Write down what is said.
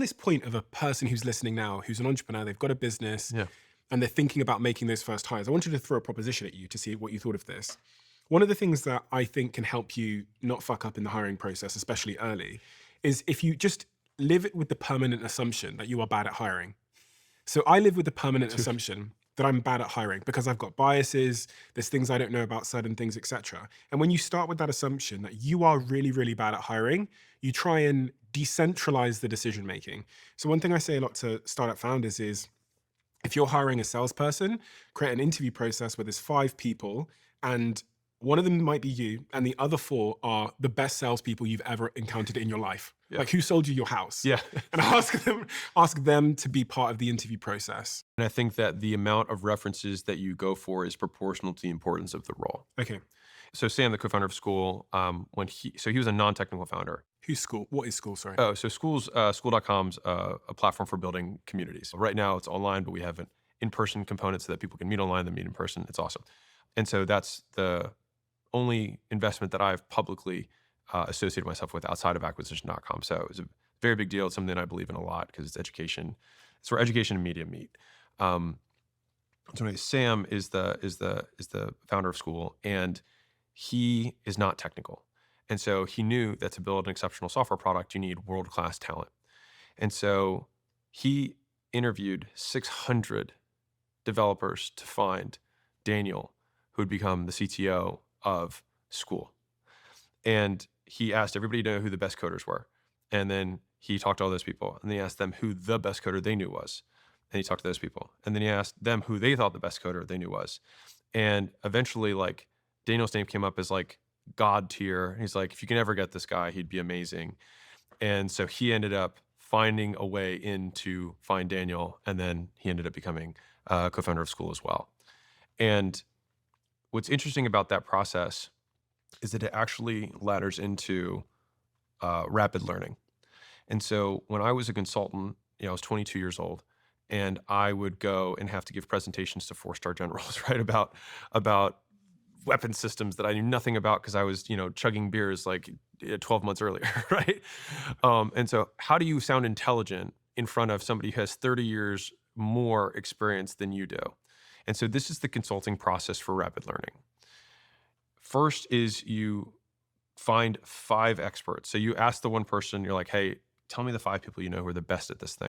this point of a person who's listening now, who's an entrepreneur, they've got a business Yeah. and they're thinking about making those first hires, I wanted to throw a proposition at you to see what you thought of this. One of the things that I think can help you not fuck up in the hiring process, especially early, is if you just live it with the permanent assumption that you are bad at hiring. So I live with the permanent Dude. assumption that I'm bad at hiring because I've got biases, there's things I don't know about certain things, etc. And when you start with that assumption that you are really, really bad at hiring, you try and decentralize the decision making. So one thing I say a lot to startup founders is if you're hiring a salesperson, create an interview process where there's 5 people and one of them might be you and the other 4 are the best salespeople you've ever encountered in your life. Yeah. Like who sold you your house? Yeah. And ask them to be part of the interview process. And I think that the amount of references that you go for is proportional to the importance of the role. Okay. So Sam, the co-founder of School, he was a non-technical founder. Who's School? What is School? Sorry. Oh, so school.com's a platform for building communities. Right now it's online, but we have an in-person component so that people can meet online, then meet in person. It's awesome. And so that's the only investment that I've publicly associated myself with outside of acquisition.com. So it was a very big deal. It's something I believe in a lot because it's education. It's where education and media meet. So anyway, Sam is the founder of School, and he is not technical. And so he knew that to build an exceptional software product, you need world-class talent. And so he interviewed 600 developers to find Daniel, who would become the CTO of School. And he asked everybody to know who the best coders were. And then he talked to all those people, and then he asked them who the best coder they knew was. And he talked to those people. And then he asked them who they thought the best coder they knew was. And eventually, like, Daniel's name came up as like God tier. He's like, if you can ever get this guy, he'd be amazing. And so he ended up finding a way in to find Daniel. And then he ended up becoming a co-founder of School as well. And what's interesting about that process is that it actually ladders into rapid learning. And so when I was a consultant, I was 22 years old, and I would go and have to give presentations to 4-star generals, right, about weapon systems that I knew nothing about because I was, chugging beers like 12 months earlier, right? And so how do you sound intelligent in front of somebody who has 30 years more experience than you do? And so this is the consulting process for rapid learning. First is you find 5 experts. So you ask the one person, you're like, hey, tell me the 5 people you know who are the best at this thing.